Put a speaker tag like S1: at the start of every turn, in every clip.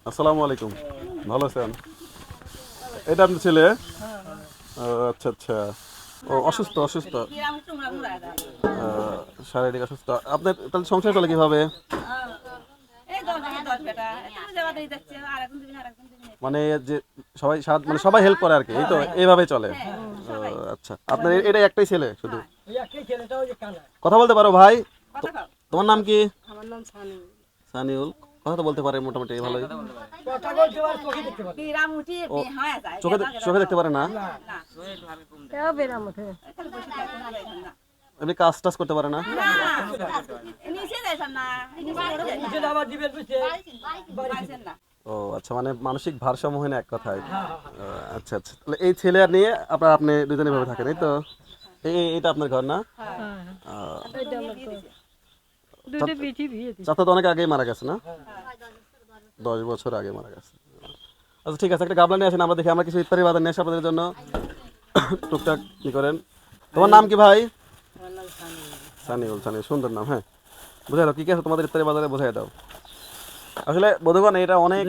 S1: আসসালামু আলাইকুম। ভালো আছেন? এটা আপনার ছেলে? আচ্ছা আচ্ছা। ও অসুস্থ অসুস্থ, শারীরিক অসুস্থ। আপনার তাহলে সংসার চলে কিভাবে? মানে যে সবাই মানে সবাই হেল্প করে আর কি, এই তো এইভাবে চলে। আচ্ছা, আপনার এটা একটাই ছেলে শুধু? কথা বলতে পারো ভাই? তোমার নাম কি?
S2: আমার নাম সানি।
S1: সানিউল। কথা তো বলতে পারে মোটামুটি ভালোই। ও চোখে চোখে দেখতে পারে না?
S2: কেউ বেরাম ওঠে।
S1: এমনি কাজ টাজ করতে পারে না? ও আচ্ছা, মানে মানসিক ভারসাম্যহীন এক কথায়। আচ্ছা আচ্ছা, তাহলে এই ছেলে আর নিয়ে আপনি দুজনে ভাবে থাকেন, এই তো? এইটা আপনার ঘর না? চাচা তো অনেক আগেই মারা গেছে না? 10 বছর আগে মারা গেছে। আচ্ছা ঠিক আছে, একটা গাবলা নিয়ে আসেন, আমরা দেখি আমরা কিছু ইফতারি বাজার নিয়ে আসি আপনাদের জন্য। টুকটাক কি করেন? তোমার নাম কি ভাই? সানিউল। সানিউল সুন্দর নাম। হ্যাঁ, বুঝাই দাও কি কি আছে তোমাদের ইফতারি বাজারে, বুঝাই দাও। আসলে বন্ধুগণ, এটা অনেক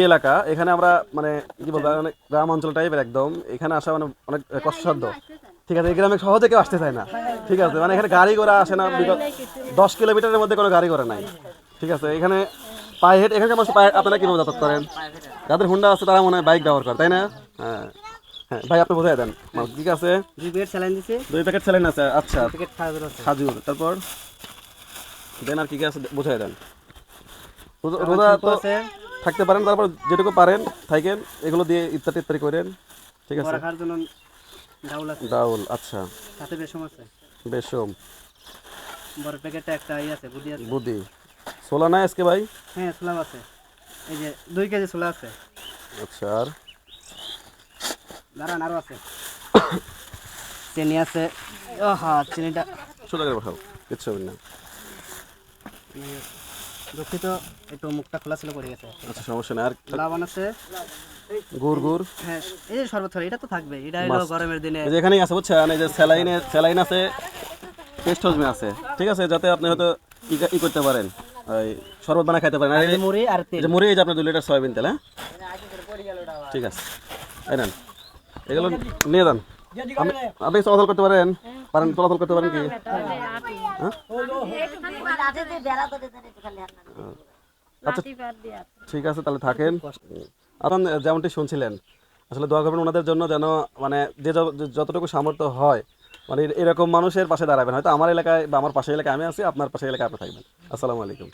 S1: এলাকা, এখানে আমরা মানে কি বলবো, অনেক গ্রাম অঞ্চল টাইপের একদম। এখানে আসা মানে অনেক কষ্টসাধ্য। ঠিক আছে, এই গ্রামে সহজে কেউ আসতে চায় না। ঠিক আছে, মানে এখানে গাড়ি ঘোড়া আসে না, 10 কিলোমিটারের মধ্যে কোনো গাড়ি ঘোড়া নাই। ঠিক আছে, এখানে পায়ে হেঁটে, এখানে মানুষ পায়ে, আপনারা কিভাবে যাতায়াত করেন? যাদের হুন্ডা আছে তারা মনে হয় বাইক ব্যবহার করে, তাই না? হ্যাঁ হ্যাঁ ভাই, আপনি বোঝাই দেন। ঠিক আছে, 2 প্যাকেট স্যালাইন আছে। আচ্ছা, খাজুর, তারপর দেন আর কি কি আছে বোঝাই দেন। রোজা তো থাকতে পারেন, তারপর যেটুকু পারেন থাকেন, এগুলো দিয়ে ইত্যাদি ইত্যাদি করেন। ঠিক আছে, ডাউল। আচ্ছা, বেসম, বুদি, ছোলা নাই আজকে ভাই?
S3: হ্যাঁ, ছোলা আছে, এই যে 2 কেজি ছোলা আছে।
S1: আচ্ছা, আর
S3: দাঁড়ান, আরো আছে, চিনি আছে। চিনিটা
S1: সোজা করে বসাও, কিচ্ছু হবে না।
S3: দুঃখিত, একটু মুখটা খোলা ছিল, পড়ে গেছে।
S1: আচ্ছা, সমস্যা নেই। আর
S3: লবণ আছে,
S1: গুড় গুড়।
S3: হ্যাঁ, এই যে শরবত হলো, এটা তো থাকবে, এটা হলো গরমের দিনে।
S1: এই যে এখানেই আছে বুঝছেন, এই যে স্যালাইন আছে, পেস্ট হজমে আছে। ঠিক আছে, যাতে আপনি হয়তো ই করতে পারেন, ওই শরবত বানায় খাইতে পারেন। আর এই
S3: মুড়ি আর তেল,
S1: যে মুড়ি, এই যে আপনার 2 লিটার সয়াবিন তেল। হ্যাঁ ঠিক আছে, এই নেন, এগুলো নিয়ে যান। আপনি চলাচল করতে পারেন? চলাচল করতে পারেন কি? হ্যাঁ? আচ্ছা ঠিক আছে, তাহলে থাকেন। আপনি যেমনটি শুনছিলেন, আসলে দোয়া করবেন ওনাদের জন্য, যেন মানে যে যতটুকু সামর্থ্য হয়, মানে এরকম মানুষের পাশে দাঁড়াবেন। হয়তো আমার এলাকায় বা আমার পাশের এলাকায় আমি আছি, আপনার পাশের এলাকায় আপনি থাকবেন। আসসালামু আলাইকুম।